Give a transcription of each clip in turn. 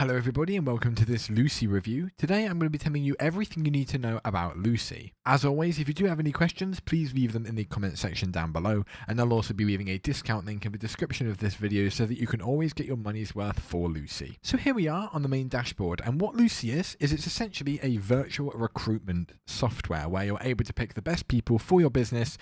Hello everybody and welcome to this Lucy review. Today I'm going to be telling you everything you need to know about Lucy. As always, if you do have any questions, please leave them in the comment section down below, and I'll also be leaving a discount link in the description of this video so that you can always get your money's worth for Lucy. So here we are on the main dashboard, and what Lucy is it's essentially a virtual recruitment software where you're able to pick the best people for your business,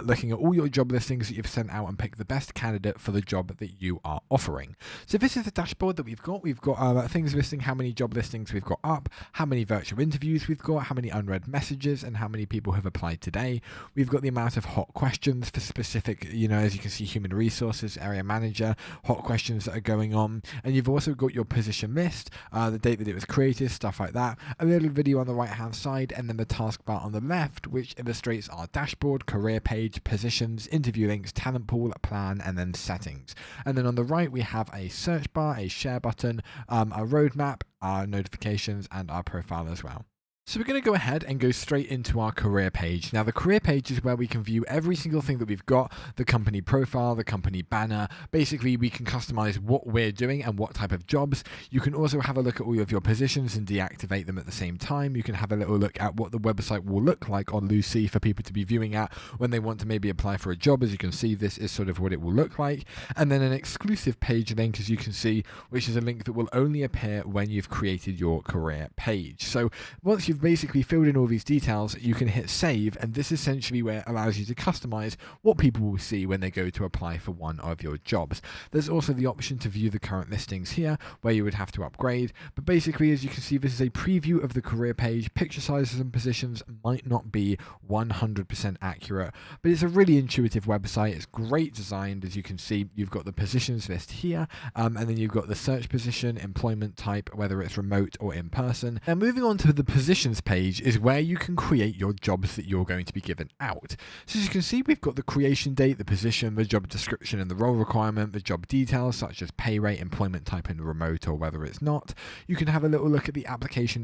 looking at all your job listings that you've sent out and pick the best candidate for the job that you are offering. So this is the dashboard that we've got things listing how many job listings we've got up, how many virtual interviews we've got, how many unread messages, and how many people have applied today. We've got the amount of hot questions for specific, as you can see, human resources, area manager, hot questions that are going on. And you've also got your position list, the date that it was created, stuff like that, a little video on the right hand side, and then the taskbar on the left, which illustrates our dashboard, career page, positions, interview links, talent pool, plan, and then settings. And then on the right, we have a search bar, a share button, our roadmap, our notifications, and our profile as well. So we're going to go ahead and go straight into our career page. Now the career page is where we can view every single thing that we've got, the company profile, the company banner. Basically, we can customize what we're doing and what type of jobs. You can also have a look at all of your positions and deactivate them at the same time. You can have a little look at what the website will look like on Lucy for people to be viewing at when they want to maybe apply for a job. As you can see, this is sort of what it will look like. And then an exclusive page link, as you can see, which is a link that will only appear when you've created your career page. So once you've basically filled in all these details, you can hit save, and this essentially where it allows you to customize what people will see when they go to apply for one of your jobs. There's also the option to view the current listings here, where you would have to upgrade, but basically, as you can see, this is a preview of the career page. Picture sizes and positions might not be 100% accurate, but it's a really intuitive website. It's great designed. As you can see, you've got the positions list here, and then you've got the search position, employment type, whether it's remote or in person. And moving on to the positions page is where you can create your jobs that you're going to be given out. So as you can see, we've got the creation date, the position, the job description and the role requirement, the job details such as pay rate, employment type and remote or whether it's not. You can have a little look at the applicant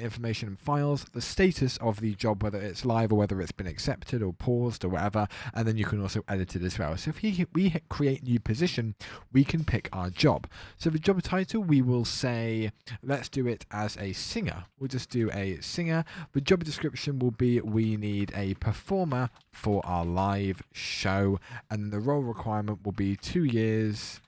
information and files, the status of the job, whether it's live or whether it's been accepted or paused or whatever, and then you can also edit it as well. So if we hit create new position, we can pick our job. So the job title, we will say, let's do it as a singer. We'll just do a singer. The job description will be we need a performer for our live show, and the role requirement will be 2 years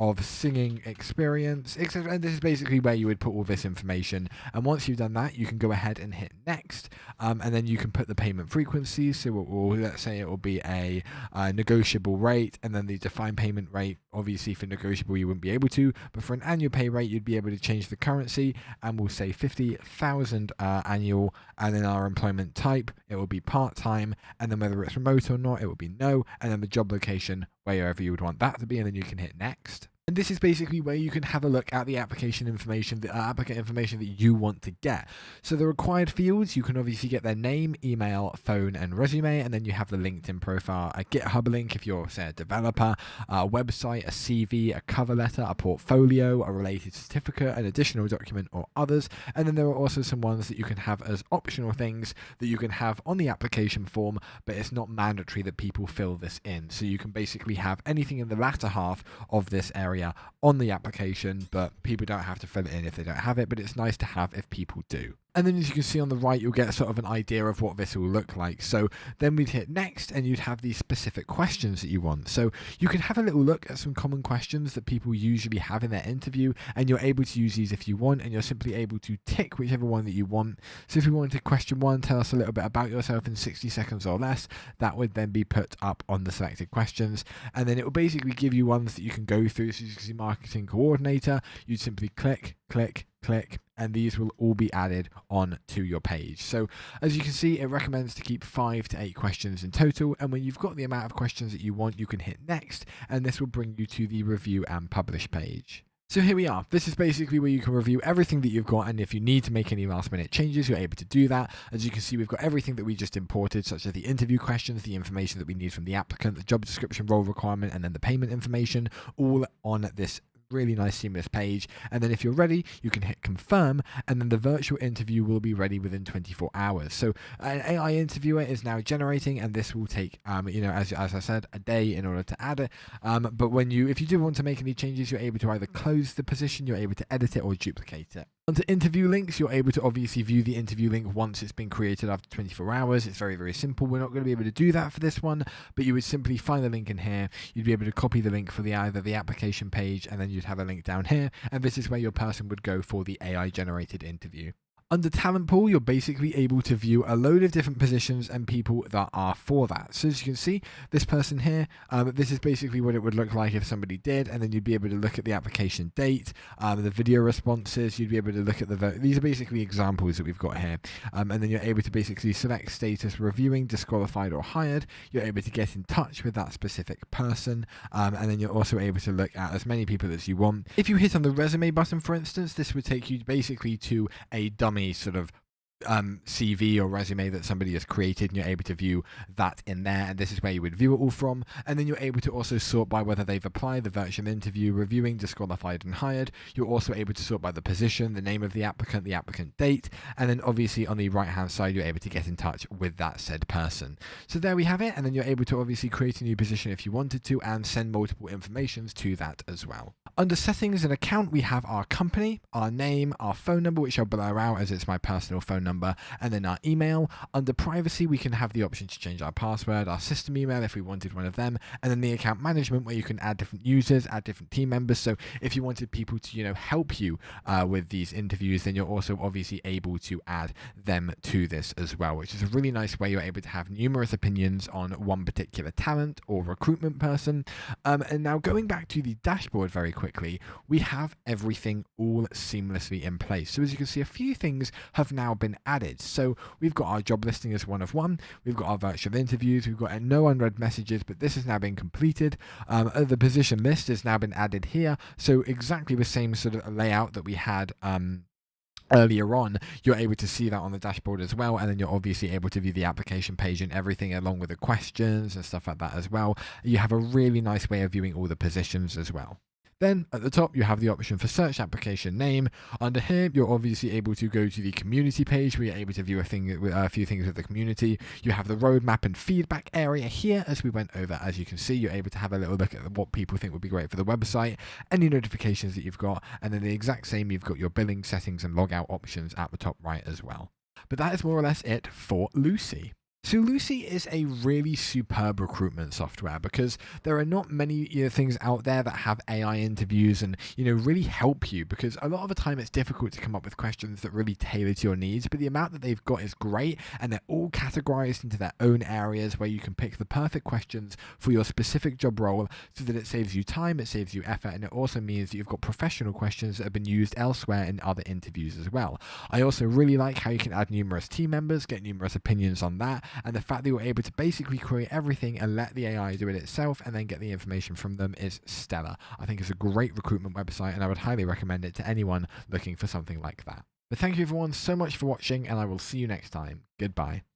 of singing experience, etc. And this is basically where you would put all this information. And once you've done that, you can go ahead and hit next, and then you can put the payment frequency. So let's say it will be a negotiable rate, and then the defined payment rate. Obviously, for negotiable, you wouldn't be able to, but for an annual pay rate, you'd be able to change the currency, and we'll say 50,000 annual. And then our employment type, it will be part-time, and then whether it's remote or not, it will be no, and then the job location, wherever you would want that to be, and then you can hit next. And this is basically where you can have a look at the application information, the applicant information that you want to get. So the required fields, you can obviously get their name, email, phone, and resume, and then you have the LinkedIn profile, a GitHub link if you're, say, a developer, a website, a CV, a cover letter, a portfolio, a related certificate, an additional document, or others. And then there are also some ones that you can have as optional things that you can have on the application form, but it's not mandatory that people fill this in. So you can basically have anything in the latter half of this area on the application, but people don't have to fill it in if they don't have it, but it's nice to have if people do. And then as you can see on the right, you'll get sort of an idea of what this will look like. So then we'd hit next, and you'd have these specific questions that you want. So you can have a little look at some common questions that people usually have in their interview, and you're able to use these if you want, and you're simply able to tick whichever one that you want. So if you wanted question 1, tell us a little bit about yourself in 60 seconds or less, that would then be put up on the selected questions. And then it will basically give you ones that you can go through. So you can see marketing coordinator, you'd simply click, and these will all be added on to your page. So as you can see, it recommends to keep 5 to 8 questions in total, and when you've got the amount of questions that you want, you can hit next, and this will bring you to the review and publish page. So here we are. This is basically where you can review everything that you've got, and if you need to make any last minute changes, you're able to do that. As you can see, we've got everything that we just imported, such as the interview questions, the information that we need from the applicant, the job description, role requirement, and then the payment information, all on this really nice seamless page. And then if you're ready, you can hit confirm, and then the virtual interview will be ready within 24 hours. So an AI interviewer is now generating, and this will take, as I said, a day in order to add it. But if you do want to make any changes, you're able to either close the position, you're able to edit it, or duplicate it. Onto interview links, you're able to obviously view the interview link once it's been created after 24 hours. It's very, very simple. We're not going to be able to do that for this one, but you would simply find the link in here. You'd be able to copy the link for either the application page, and then you'd have a link down here, and this is where your person would go for the AI generated interview. Under talent pool, you're basically able to view a load of different positions and people that are for that. So as you can see, this person here, this is basically what it would look like if somebody did, and then you'd be able to look at the application date, the video responses, you'd be able to look at these are basically examples that we've got here. And then you're able to basically select status, reviewing, disqualified or hired. You're able to get in touch with that specific person, and then you're also able to look at as many people as you want. If you hit on the resume button, for instance, this would take you basically to a dummy sort of CV or resume that somebody has created, and you're able to view that in there, and this is where you would view it all from. And then you're able to also sort by whether they've applied, the virtual interview, reviewing, disqualified and hired. You're also able to sort by the position, the name of the applicant date, and then obviously on the right hand side you're able to get in touch with that said person. So there we have it, and then you're able to obviously create a new position if you wanted to, and send multiple informations to that as well. Under settings and account, we have our company, our name, our phone number, which I'll blur out as it's my personal phone number, and then our email. Under privacy, we can have the option to change our password, our system email if we wanted one of them, and then the account management, where you can add different users, add different team members. So if you wanted people to help you with these interviews, then you're also obviously able to add them to this as well, which is a really nice way you're able to have numerous opinions on one particular talent or recruitment person. And now going back to the dashboard very quickly, we have everything all seamlessly in place. So as you can see, a few things have now been added. So we've got our job listing as one of one. We've got our virtual interviews. We've got no unread messages, but this has now been completed. The position list has now been added here. So exactly the same sort of layout that we had earlier on, you're able to see that on the dashboard as well, and then you're obviously able to view the application page and everything along with the questions and stuff like that as well. You have a really nice way of viewing all the positions as well. Then at the top, you have the option for search application name. Under here, you're obviously able to go to the community page where you're able to view a few things with the community. You have the roadmap and feedback area here, as we went over. As you can see, you're able to have a little look at what people think would be great for the website, any notifications that you've got, and then the exact same, you've got your billing settings and logout options at the top right as well. But that is more or less it for Lucy. So Lucy is a really superb recruitment software because there are not many things out there that have AI interviews and really help you, because a lot of the time it's difficult to come up with questions that really tailor to your needs, but the amount that they've got is great, and they're all categorized into their own areas where you can pick the perfect questions for your specific job role, so that it saves you time, it saves you effort, and it also means that you've got professional questions that have been used elsewhere in other interviews as well. I also really like how you can add numerous team members, get numerous opinions on that, and the fact that you're able to basically create everything and let the AI do it itself and then get the information from them is stellar. I think it's a great recruitment website, and I would highly recommend it to anyone looking for something like that. But thank you everyone so much for watching, and I will see you next time. Goodbye.